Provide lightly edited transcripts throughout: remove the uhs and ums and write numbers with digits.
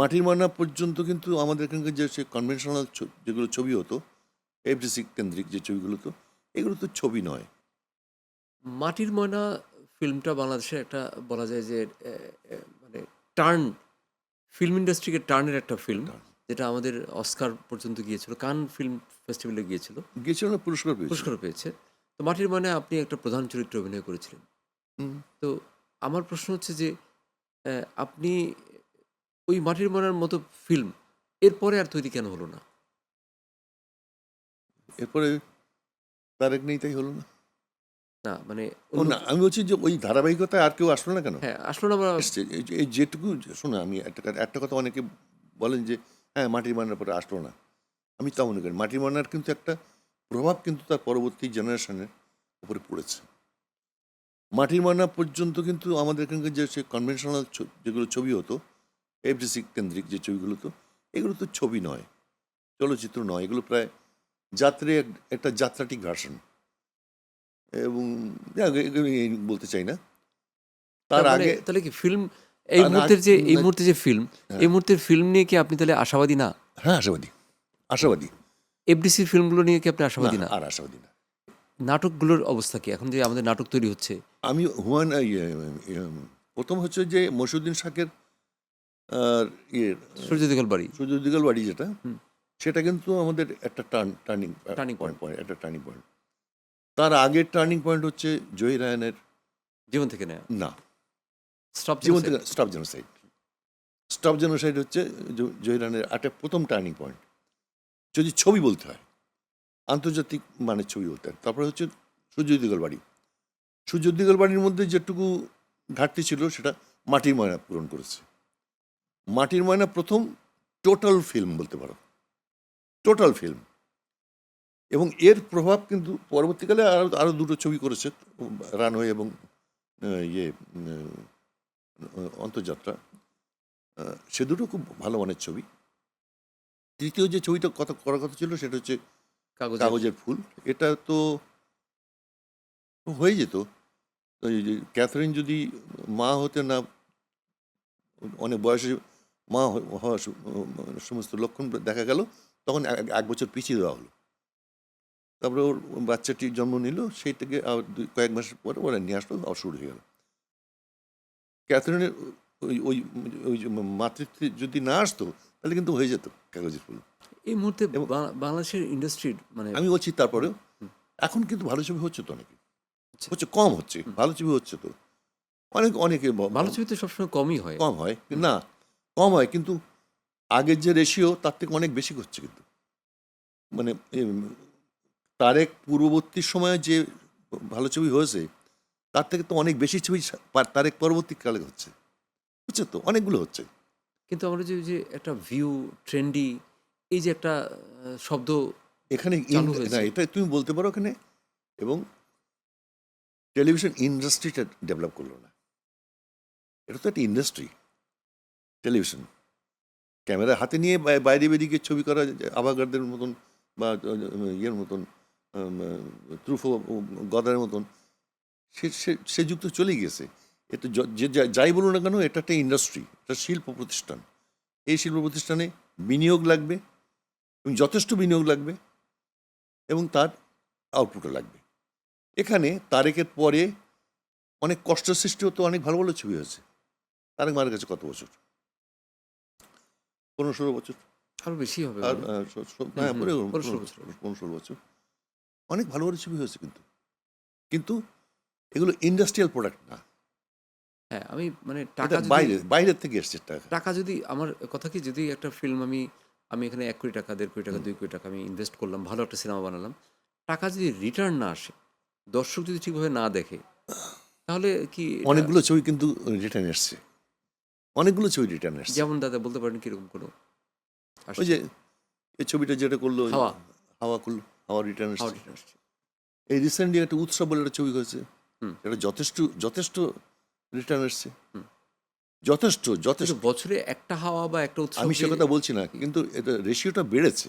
মাটির ময়না পর্যন্ত কিন্তু আমাদের এখানকার যে সে কনভেনশনাল যেগুলো ছবি হতো, এফডিসি কেন্দ্রিক যে ছবিগুলো, তো এগুলো তো ছবি নয়। মাটির ময়না ফিল্মটা বাংলাদেশের একটা বলা যায় যে মানে টার্ন, ফিল্ম ইন্ডাস্ট্রিকে টার্নের একটা ফিল্ম, এটা যেটা আমাদের অস্কার পর্যন্ত গিয়েছিল, কান ফিল্ম ফেস্টিভ্যালে গিয়েছিল, গিয়েছিল না, পুরস্কার পেয়েছিল। পুরস্কারও পেয়েছে। তো মাটির ময়নায় আপনি একটা প্রধান চরিত্রে অভিনয় করেছিলেন। হুম। তো আমার প্রশ্ন হচ্ছে যে আপনি ওই মাটির ময়নার মতো ফিল্ম এরপরে আর তৈরি কেন হলো না? এরপরে তারেক নেই, তাই হলো না। না মানে ও অন্য না, আমি বলছি যে ওই ধারাবাহিকতায় আর কেউ আসলো না কেন? হ্যাঁ, আসলে না আমরা এসছে এই যেটুকু। শোনো, আমি একটা কথা অনেকে বলেন যে হ্যাঁ মাটির ময়নার পরে আসলো না। আমি তা মনে করি মাটির ময়নার কিন্তু একটা প্রভাব কিন্তু তার পরবর্তী জেনারেশনের উপরে পড়েছে। মাটির ময়না পর্যন্ত কিন্তু আমাদের এখানকার যে সে কনভেনশনাল যেগুলো ছবি হতো, এফডিসি কেন্দ্রিক যে ছবিগুলো, তো এগুলো তো ছবি নয়, চলচ্চিত্র নয়, এগুলো প্রায় একটা যাত্রাটিক ভার্সন। এবং যাই হোক, এগুলো বলতে চাই না। তার মানে আগে তাহলে কি ফিল্ম তার এই মুহূর্তে যে ফিল্ম, হ্যাঁ, এই মুহূর্তের ফিল্ম নিয়ে কি আপনি তাহলে আশাবাদী না? হ্যাঁ, আশাবাদী, আশাবাদী। এফডিসির ফিল্মগুলো নিয়ে কি আপনি না, আশাবাদী না? আর আশাবাদী না। নাটকগুলোর অবস্থা কি? এখন যে আমাদের নাটক তৈরি হচ্ছে, আমি প্রথম হচ্ছে যে মসিউদ্দিন শাকের আর ইয়ে সূর্য দিগল বাড়ি, সূর্য দিগল বাড়ি যেটা, হুম, সেটা কিন্তু আমাদের একটা টার্নিং টার্নিং পয়েন্ট, পয়েন্ট, একটা টার্নিং পয়েন্ট। তার আগের টার্নিং পয়েন্ট হচ্ছে জহির রায়হানের জীবন থেকে নেয়া, না, স্টপ জীবন জেনোসাইড। থেকে স্টপ জেনোসাইড। স্টপ জেনোসাইড হচ্ছে জহির রায়হানের একটা প্রথম টার্নিং পয়েন্ট, যদি ছবি বলতে হয়, আন্তর্জাতিক মানের ছবি বলতে হয়। তারপরে হচ্ছে সূর্য দিগল বাড়ি। সূর্য দিগল বাড়ির মধ্যে যেটুকু ঘাটতি ছিল সেটা মাটির ময়না পূরণ করেছে। মাটির ময়না প্রথম টোটাল ফিল্ম বলতে পারো, টোটাল ফিল্ম। এবং এর প্রভাব কিন্তু পরবর্তীকালে আরও দুটো ছবি করেছে, রানওয়ে এবং ইয়ে অন্তর্যাত্রা। সে দুটো খুব ভালো মানের ছবি। তৃতীয় যে ছবিটা করার কথা ছিল সেটা হচ্ছে কাগজের, কাগজের ফুল। এটা তো হয়ে যেত, ওই যে ক্যাথরিন যদি মা হতে না, অনেক বয়সে মা হওয়ার সমস্ত লক্ষণ দেখা গেল, তখন এক বছর পিছিয়ে দেওয়া হলো। তারপরে ওর বাচ্চাটি জন্ম নিল, সেইটাকে আবার কয়েক মাস পরে ওরা নিয়ে আসলো, আবার শুরু হয়ে গেল। ক্যাথরিনের ওই ওই ওই যে মাতৃত্বে যদি না আসতো, তাহলে কিন্তু হয়ে যেত কাগজের ফুল। এই মুহূর্তে এবং বাংলাদেশের ইন্ডাস্ট্রির মানে আমি বলছি তারপরেও হুম, এখন কিন্তু ভালো ছবি হচ্ছে তো, অনেকে আচ্ছা, হচ্ছে, কম হচ্ছে, হুম, ভালো ছবি হচ্ছে তো অনেকে ভালো ছবি তো সবসময় কমই হয়। কম হয় হুম, না, কম হয় কিন্তু আগের যে রেশিও তার থেকে অনেক বেশি করছে কিন্তু। মানে তারেক পূর্ববর্তী সময়ে যে ভালো ছবি হয়েছে, তার থেকে তো অনেক বেশি ছবি তারেক পরবর্তীকালে হচ্ছে, হচ্ছে তো, অনেকগুলো হচ্ছে। কিন্তু আমরা যে একটা ভিউ ট্রেন্ডি, এই যে একটা শব্দ এখানে চালু না, হয়েছে, এটা তুমি বলতে পারো এখানে। এবং টেলিভিশন ইন্ডাস্ট্রিটা ডেভেলপ করলো না। এটা তো একটা ইন্ডাস্ট্রি, টেলিভিশন। ক্যামেরা হাতে নিয়ে বাইরে বেরিয়ে ছবি করা, আভাগারদের মতন বা ইয়ের মতন, ত্রুফো গদারের মতন, সে যুগ তো চলে গিয়েছে। এটা যাই বলুন না কেন, এটা একটা ইন্ডাস্ট্রি, এটা শিল্প প্রতিষ্ঠান। এই শিল্প প্রতিষ্ঠানে বিনিয়োগ লাগবে, এবং যথেষ্ট বিনিয়োগ লাগবে, এবং তার আউটপুটও লাগবে। এখানে তারেকের পরে অনেক কষ্ট সৃষ্টি হতো, অনেক ভালো ভালো ছবি হয়েছে। তারেক মারা গেছে কত বছর? 15-16 বছর। আরো বেশি হবে আর মনে হয়। হ্যাঁ, পরে 15-16 বছর হবে। 15-16 বছর অনেক ভালো ভালো ছবি হয়েছে, কিন্তু কিন্তু এগুলো ইন্ডাস্ট্রিয়াল প্রোডাক্ট না। হ্যাঁ, আমি মানে এটা টাকা যদি বাইরের থেকে এসছে টাকা। টাকা যদি আমার কথা কি, যদি একটা ফিল্ম আমি এখানে ১ কোটি টাকা, ১.৫ কোটি টাকা, ২ কোটি টাকা আমি ইনভেস্ট করলাম, ভালো একটা সিনেমা বানালাম। টাকা যদি রিটার্ন না আসে, দর্শক যদি ঠিকভাবে না দেখে, তাহলে কি এটা, অনেকগুলো ছবি কিন্তু রিটার্ন এসছে, অনেকগুলো ছবি রিটার্ন এসছে। যেমন দাদা বলতে পারেন কিরকম কোনো ওই আসছে? যে এই ছবিটা যেটা করলো, ওই হাওয়া, হাওয়া করলো, হাওয়া রিটার্ন হাওয়া এসছে। রিটার্ন আসছে। এই রিসেন্টলি একটা উৎসব বলে একটা ছবি হয়েছে, হুম, এটা যথেষ্ট যথেষ্ট রিটার্ন এসছে, হুম। যথেষ্ট কিন্তু যথেষ্ট। বছরে একটা হাওয়া বা একটা আমি সে উৎসবকে কথা বলছি না, কিন্তু এটা রেশিওটা বেড়েছে।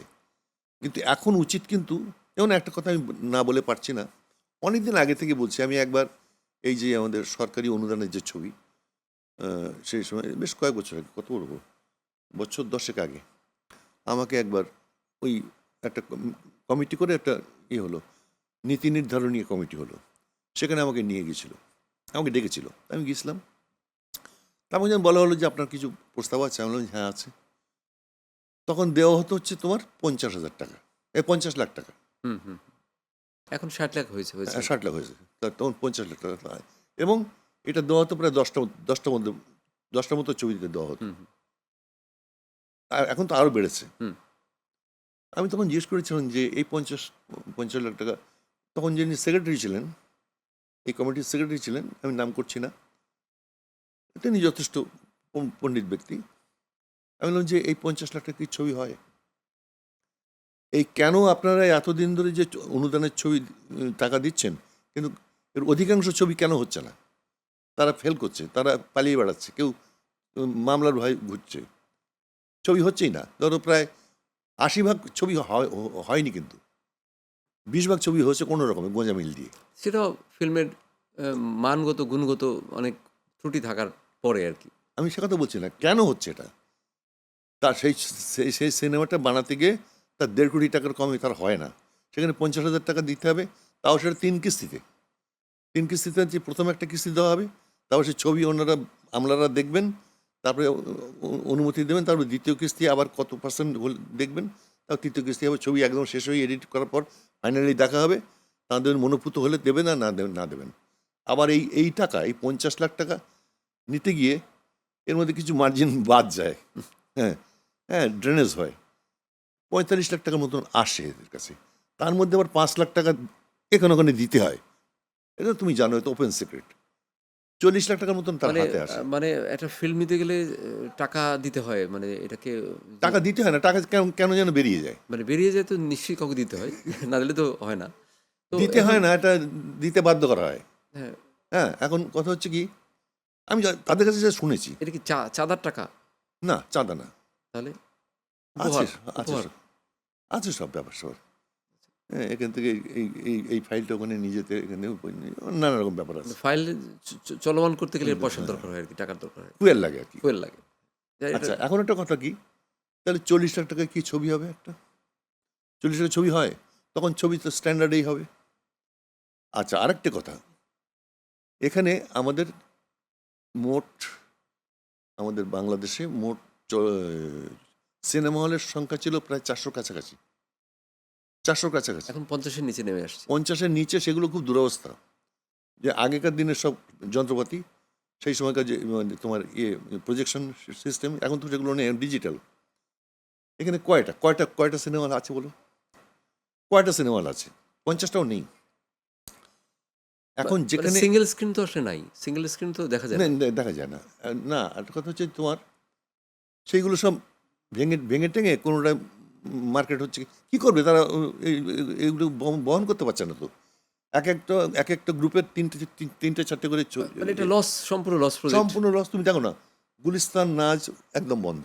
কিন্তু এখন উচিত কিন্তু, যেমন একটা কথা আমি না বলে পারছি না, অনেকদিন আগে থেকে বলছি আমি একবার, এই যে আমাদের সরকারি অনুদানের যে ছবি, সেই সময় বেশ কয়েক বছর আগে, কত বলবো, বছর 10 আগে আমাকে একবার ওই একটা কমিটি করে একটা হলো, নীতি নির্ধারণী কমিটি হলো, সেখানে আমাকে নিয়ে গিয়েছিল, আমাকে ডেকেছিল, আমি গিয়েছিলাম। তারপর যখন বলা হলো যে আপনার কিছু প্রস্তাব আছে, আমি বললাম হ্যাঁ আছে। তখন দেওয়া হতো হচ্ছে তোমার 50,000 টাকা, 50 লাখ টাকা। হুম হুম এখন 60 লাখ হয়েছে 60 লাখ হয়েছে, তখন 50 লাখ টাকা হয়। এবং এটা দেওয়া হতো প্রায় 10টার মতো ছবি দিতে দেওয়া হতো। হুম হুম আর এখন তো আরও বেড়েছে। হুম। আমি তখন জিজ্ঞেস করেছিলাম যে এই 50 লাখ টাকা, তখন যিনি সেক্রেটারি ছিলেন, এই কমিটির সেক্রেটারি ছিলেন, আমি নাম করছি না, তিনি যথেষ্ট পণ্ডিত ব্যক্তি। আমি বললাম যে এই 50 লাখ টাকা কি ছবি হয়? এই কেন আপনারা এতদিন ধরে যে অনুদানের ছবি টাকা দিচ্ছেন, কিন্তু এর অধিকাংশ ছবি কেন হচ্ছে না? তারা ফেল করছে, তারা পালিয়ে বেড়াচ্ছে, কেউ মামলার ভয় ঘুরছে, ছবি হচ্ছেই না। ধরো প্রায় 80 ভাগ ছবি হয়নি, কিন্তু 20 ভাগ ছবি হয়েছে কোনো রকমে গোঁজামিল দিয়ে। সেটাও ফিল্মের মানগত গুণগত অনেক ত্রুটি থাকার পরে আর কি। আমি সে কথা বলছি না, কেন হচ্ছে এটা? তার সেই সেই সেই সিনেমাটা বানাতে গিয়ে তার 1.5 কোটি টাকার কমে তার হয় না, সেখানে 50,000 টাকা দিতে হবে, তাও সেটা 3 কিস্তিতে। 3 কিস্তিতে যে প্রথম একটা কিস্তি দেওয়া হবে, তারপর সে ছবি ওনারা আমলারা দেখবেন, তারপরে অনুমতি দেবেন, তারপরে দ্বিতীয় কিস্তি আবার কত পার্সেন্ট দেখবেন, তারপর তৃতীয় কিস্তি হবে। ছবি একদম শেষ হয়ে এডিট করার পর ফাইনালি দেখা হবে, তাদের মনোপুত হলে দেবেন আর না দেবেন। আবার এই টাকা, এই 50 লাখ টাকা নিতে গিয়ে এর মধ্যে কিছু মার্জিন বাদ যায়, হ্যাঁ হ্যাঁ, ড্রেনেজ হয়, 45 লাখ টাকার মতন আসে এদের কাছে। তার মধ্যে আবার 5 লাখ টাকা এখানে ওখানে দিতে হয়, এটা তুমি জানো, এটা ওপেন সিক্রেট। 40 লাখ টাকার মতন তার মানে হাতে আসে। মানে একটা ফিল্ম নিতে গেলে টাকা দিতে হয়, মানে এটাকে টাকা দিতে হয় না, টাকা কেন কেন যেন বেরিয়ে যায়। মানে বেরিয়ে যায় তো নিশ্চয়ই কাউকে দিতে হয়, না দিলে তো হয় না। তো দিতে এখন হয় না, এটা দিতে বাধ্য করা হয়। হ্যাঁ, হ্যাঁ, এখন কথা হচ্ছে কি, আমি তাদের কাছে যা শুনেছি, এটা কি চাঁদার টাকা? না চাঁদা না, তাহলে আছে উপহার আছে উপহার। সব, আছে সব ব্যাপার সব। হ্যাঁ, এখান থেকে এই ফাইলটা ওখানে নিয়ে যেতে, এখানে নানা রকম ব্যাপার আছে। ফাইল চলমান করতে গেলে পয়সার দরকার হয় আর কি, টাকার দরকার হয়, ফুয়েল লাগে আর কি। ফুয়েল লাগে। এটা আচ্ছা, এখন একটা কথা কি, তাহলে 40 লাখ টাকায় কি ছবি হবে একটা? 40 লাখ ছবি হয়, তখন ছবি তো স্ট্যান্ডার্ডেই হবে। আচ্ছা, আরেকটা কথা, এখানে মোট আমাদের বাংলাদেশে মোট সিনেমা হলের সংখ্যা ছিল প্রায় 400 কাছাকাছি, 400 কাছাকাছি। এখন 50-এর নিচে নেমে আসছে। 50-এর নিচে, সেগুলো খুব দুরবস্থা। যে আগেকার দিনের সব যন্ত্রপাতি, সেই সময়কার যে তোমার প্রজেকশন সিস্টেম, এখন তো সেগুলো নেই, ডিজিটাল। এখানে কয়টা সিনেমা হল আছে বলো? কয়টা সিনেমা হল আছে? 50টাও নেই। এখন যেখানে সিঙ্গেল স্ক্রিন তো আসলে নাই, সিঙ্গেল স্ক্রিন তো দেখা যায় না। দেখা যায় না। না, একটা কথা হচ্ছে তোমার সেইগুলো সব ভেঙে টেঙে কোনোটা মার্কেট হচ্ছে, কি করবে তারা? এইগুলো বহন করতে পারছে না তো। এক একটা গ্রুপের তিনটে চারটে করে মানে এটা লস, সম্পূর্ণ লস প্রজেক্ট। সম্পূর্ণ লস। তুমি দেখো না, গুলিস্তান নাচ একদম বন্ধ,